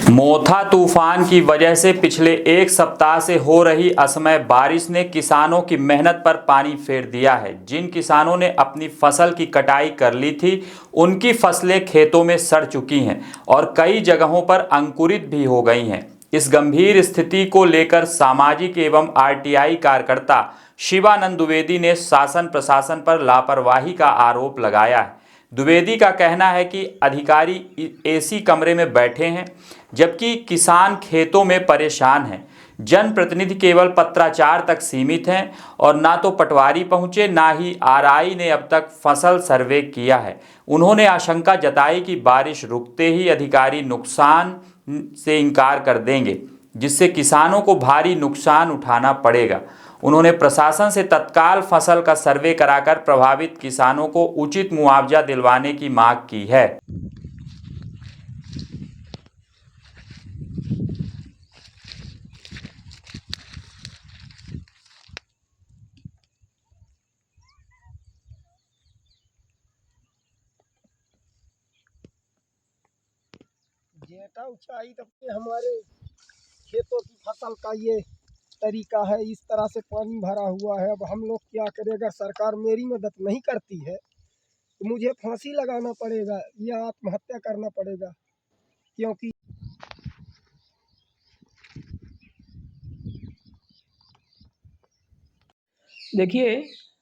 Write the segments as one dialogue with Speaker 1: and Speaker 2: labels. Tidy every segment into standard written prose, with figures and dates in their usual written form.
Speaker 1: मोथा तूफान की वजह से पिछले एक सप्ताह से हो रही असमय बारिश ने किसानों की मेहनत पर पानी फेर दिया है। जिन किसानों ने अपनी फसल की कटाई कर ली थी, उनकी फसलें खेतों में सड़ चुकी हैं और कई जगहों पर अंकुरित भी हो गई हैं। इस गंभीर स्थिति को लेकर सामाजिक एवं आरटीआई कार्यकर्ता शिवानंद द्विवेदी ने शासन प्रशासन पर लापरवाही का आरोप लगाया है। द्विवेदी का कहना है कि अधिकारी एसी कमरे में बैठे हैं, जबकि किसान खेतों में परेशान हैं। जनप्रतिनिधि केवल पत्राचार तक सीमित हैं और ना तो पटवारी पहुंचे, ना ही आरआई ने अब तक फसल सर्वे किया है। उन्होंने आशंका जताई कि बारिश रुकते ही अधिकारी नुकसान से इनकार कर देंगे, जिससे किसानों को भारी नुकसान उठाना पड़ेगा। उन्होंने प्रशासन से तत्काल फसल का सर्वे कराकर प्रभावित किसानों को उचित मुआवजा दिलवाने की मांग की है।
Speaker 2: जेठा ऊंचाई तब से हमारे खेतों की फसल का ये तरीका है। इस तरह से पानी भरा हुआ है। अब हम लोग क्या करें? अगर सरकार मेरी मदद नहीं करती है तो मुझे फांसी लगाना पड़ेगा या आत्महत्या करना पड़ेगा, क्योंकि
Speaker 3: देखिए,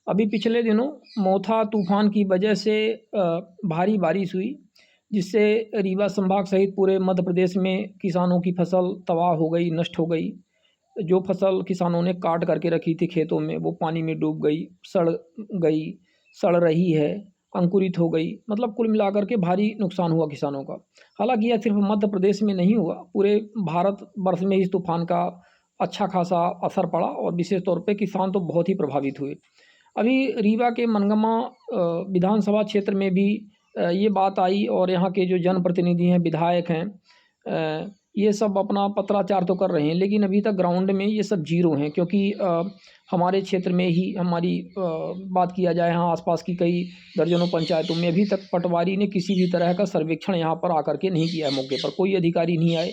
Speaker 3: अभी पिछले दिनों मोथा तूफान की वजह से भारी बारिश हुई, जिससे रीवा संभाग सहित पूरे मध्य प्रदेश में किसानों की फसल तबाह हो गई, नष्ट हो गई। जो फसल किसानों ने काट करके रखी थी खेतों में, वो पानी में डूब गई, गई, सड़ रही है, अंकुरित हो गई। मतलब कुल मिलाकर के भारी नुकसान हुआ किसानों का। हालांकि यह सिर्फ मध्य प्रदेश में नहीं हुआ, पूरे भारतवर्ष में इस तूफान का अच्छा खासा असर पड़ा और विशेष तौर पे किसान तो बहुत ही प्रभावित हुए। अभी रीवा के मनगमा विधानसभा क्षेत्र में भी ये बात आई और यहाँ के जो जनप्रतिनिधि हैं, विधायक हैं, ये सब अपना पत्राचार तो कर रहे हैं, लेकिन अभी तक ग्राउंड में ये सब जीरो हैं। क्योंकि हमारे क्षेत्र में ही हमारी बात किया जाए, यहाँ आसपास की कई दर्जनों पंचायतों में अभी तक पटवारी ने किसी भी तरह का सर्वेक्षण यहाँ पर आकर के नहीं किया है। मौके पर कोई अधिकारी नहीं आए,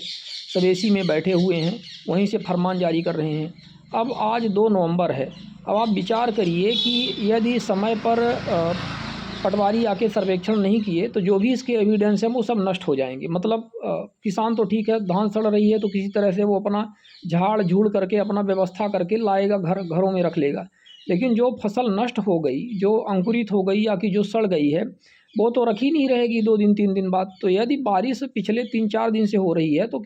Speaker 3: सब एसी में बैठे हुए हैं, वहीं से फरमान जारी कर रहे हैं। अब आज 2 नवंबर है। अब आप विचार करिए कि यदि समय पर पटवारी आके सर्वेक्षण नहीं किए तो जो भी इसके एविडेंस हैं वो सब नष्ट हो जाएंगे। मतलब किसान तो ठीक है, धान सड़ रही है तो किसी तरह से वो अपना झाड़ झूड़ करके अपना व्यवस्था करके लाएगा, घरों में रख लेगा। लेकिन जो फसल नष्ट हो गई, जो अंकुरित हो गई या कि जो सड़ गई है, वो तो रखी नहीं रहेगी 2 दिन 3 दिन बाद। तो यदि बारिश पिछले 3-4 दिन से हो रही है तो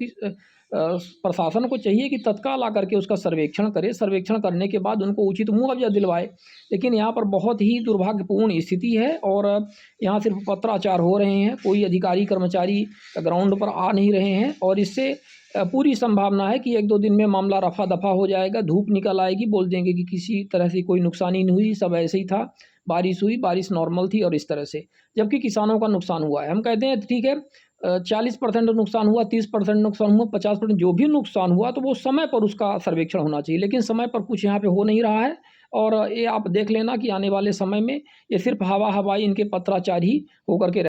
Speaker 3: प्रशासन को चाहिए कि तत्काल आकर के उसका सर्वेक्षण करे, सर्वेक्षण करने के बाद उनको उचित मुआवजा दिलवाए। लेकिन यहाँ पर बहुत ही दुर्भाग्यपूर्ण स्थिति है और यहाँ सिर्फ पत्राचार हो रहे हैं, कोई अधिकारी कर्मचारी ग्राउंड पर आ नहीं रहे हैं। और इससे पूरी संभावना है कि 1-2 दिन में मामला रफा दफा हो जाएगा, धूप निकल आएगी, बोल देंगे कि किसी तरह से कोई नुकसानी नहीं हुई, सब ऐसे ही था, बारिश हुई, बारिश नॉर्मल थी और इस तरह से। जबकि किसानों का नुकसान हुआ है। हम कहते हैं ठीक है, 40% नुकसान हुआ, 30% नुकसान हुआ, 50% जो भी नुकसान हुआ तो वो समय पर उसका सर्वेक्षण होना चाहिए। लेकिन समय पर कुछ यहाँ पे हो नहीं रहा है और ये आप देख लेना कि आने वाले समय में ये सिर्फ हवा हवाई इनके पत्राचार ही होकर के